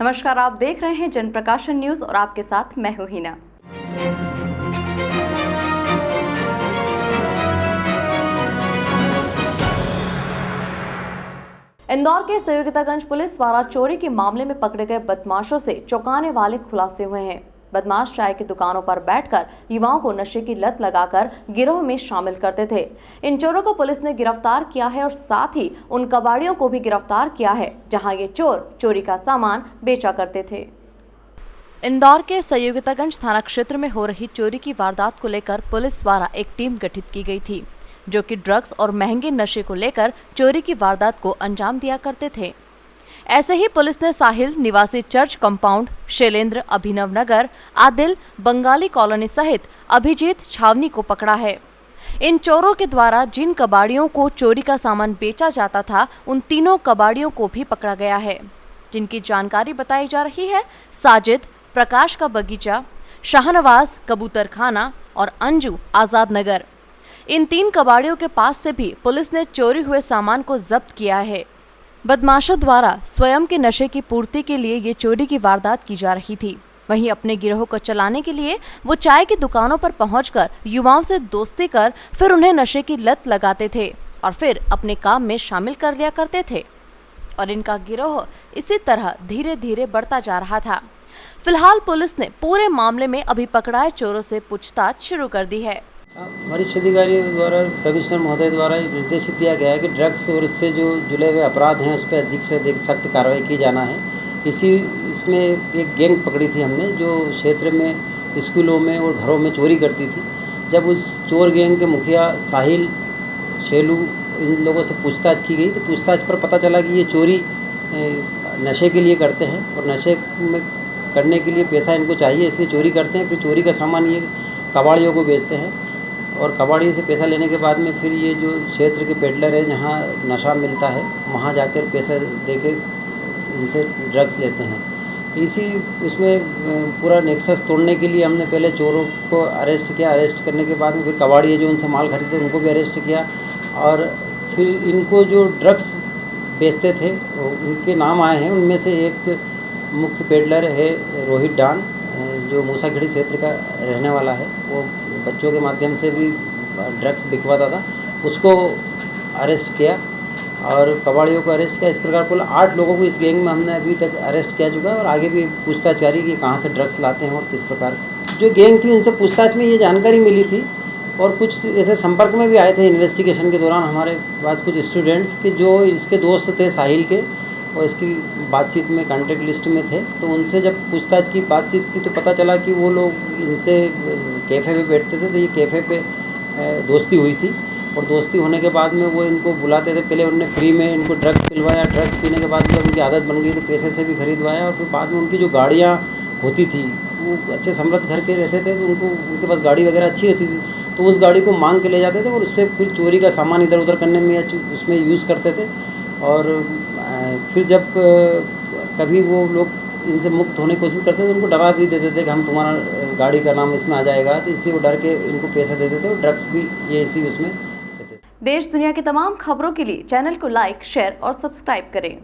नमस्कार, आप देख रहे हैं जनप्रकाशन न्यूज और आपके साथ मैं हूं हिना। इंदौर के संयोगितागंज पुलिस द्वारा चोरी के मामले में पकड़े गए बदमाशों से चौंकाने वाले खुलासे हुए हैं। बदमाश चाय की दुकानों पर बैठकर युवाओं को नशे की लत लगाकर गिरोह में शामिल करते थे। इन चोरों को पुलिस ने गिरफ्तार किया है और साथ ही उन कबाड़ियों को भी गिरफ्तार किया है जहां ये चोर चोरी का सामान बेचा करते थे। इंदौर के संयोगितागंज थाना क्षेत्र में हो रही चोरी की वारदात को लेकर पुलिस द्वारा एक टीम गठित की गई थी, जो कि ड्रग्स और महंगे नशे को लेकर चोरी की वारदात को अंजाम दिया करते थे। ऐसे ही पुलिस ने साहिल निवासी चर्च कंपाउंड, शैलेंद्र अभिनव नगर, आदिल बंगाली कॉलोनी सहित अभिजीत छावनी को पकड़ा है। इन चोरों के द्वारा जिन कबाड़ियों को चोरी का सामान बेचा जाता था, उन तीनों कबाड़ियों को भी पकड़ा गया है, जिनकी जानकारी बताई जा रही है साजिद, प्रकाश का बगीचा, शाहनवाज कबूतर खाना और अंजू आजाद नगर। इन तीन कबाड़ियों के पास से भी पुलिस ने चोरी हुए सामान को जब्त किया है। बदमाशों द्वारा स्वयं के नशे की पूर्ति के लिए ये चोरी की वारदात की जा रही थी। वहीं अपने गिरोह को चलाने के लिए वो चाय की दुकानों पर पहुंचकर युवाओं से दोस्ती कर फिर उन्हें नशे की लत लगाते थे और फिर अपने काम में शामिल कर लिया करते थे और इनका गिरोह इसी तरह धीरे धीरे बढ़ता जा रहा था। फिलहाल पुलिस ने पूरे मामले में अभी पकड़ाए चोरों से पूछताछ शुरू कर दी है। वरिष्ठ अधिकारी द्वारा कमिश्नर महोदय द्वारा निर्देशित दिया गया है कि ड्रग्स और इससे जो जुड़े हुए अपराध हैं उस पर अधिक से अधिक सख्त कार्रवाई की जाना है। इसमें एक गैंग पकड़ी थी हमने, जो क्षेत्र में स्कूलों में और घरों में चोरी करती थी। जब उस चोर गैंग के मुखिया साहिल, शेलू, इन लोगों से पूछताछ की गई तो पूछताछ पर पता चला कि ये चोरी नशे के लिए करते हैं और नशे में करने के लिए पैसा इनको चाहिए, इसलिए चोरी करते हैं। फिर चोरी का सामान ये कबाड़ियों को बेचते हैं और कबाड़ी से पैसा लेने के बाद में फिर ये जो क्षेत्र के पेडलर है जहाँ नशा मिलता है वहाँ जाकर पैसा देके उनसे ड्रग्स लेते हैं। इसी उसमें पूरा नेक्सस तोड़ने के लिए हमने पहले चोरों को अरेस्ट किया। अरेस्ट करने के बाद में फिर कबाड़ी जो उनसे माल खरीदते उनको भी अरेस्ट किया और फिर इनको जो ड्रग्स बेचते थे उनके नाम आए हैं। उनमें से एक मुख्य पेडलर है रोहित डान, जो मूसाखेड़ी क्षेत्र का रहने वाला है। वो बच्चों के माध्यम से भी ड्रग्स बिकवाता था, उसको अरेस्ट किया और कबाड़ियों को अरेस्ट किया। इस प्रकार कुल 8 लोगों को इस गैंग में हमने अभी तक अरेस्ट किया चुका है और आगे भी पूछताछ जारी कि कहाँ से ड्रग्स लाते हैं और किस प्रकार। जो गैंग थी उनसे पूछताछ में ये जानकारी मिली थी और कुछ ऐसे संपर्क में भी आए थे इन्वेस्टिगेशन के दौरान हमारे पास कुछ स्टूडेंट्स के जो इसके दोस्त थे साहिल के और इसकी बातचीत में कांटेक्ट लिस्ट में थे। तो उनसे जब पूछताछ की, बातचीत की तो पता चला कि वो लोग इनसे कैफ़े पे बैठते थे। तो ये कैफ़े पे दोस्ती हुई थी और दोस्ती होने के बाद में वो इनको बुलाते थे। पहले उन्होंने फ्री में इनको ड्रग्स पिलवाया, ड्रग्स पीने के बाद जब उनकी आदत बन गई तो पैसे से भी खरीदवाया और फिर बाद में उनकी जो गाड़ियाँ होती थी, वो अच्छे समृद्ध घर के रहते थे तो उनके पास गाड़ी वगैरह अच्छी रहती थी, तो उस गाड़ी को मांग के ले जाते थे और उससे फिर चोरी का सामान इधर उधर करने में या उसमें यूज़ करते थे। और फिर जब कभी वो लोग इनसे मुक्त होने की कोशिश करते थे तो उनको डरा भी देते थे कि हम तुम्हारा गाड़ी का नाम इसमें आ जाएगा, तो इसलिए वो डर के इनको पैसा देते थे और ड्रग्स भी ये इसी उसमें देते थे। देश दुनिया की तमाम खबरों के लिए चैनल को लाइक, शेयर और सब्सक्राइब करें।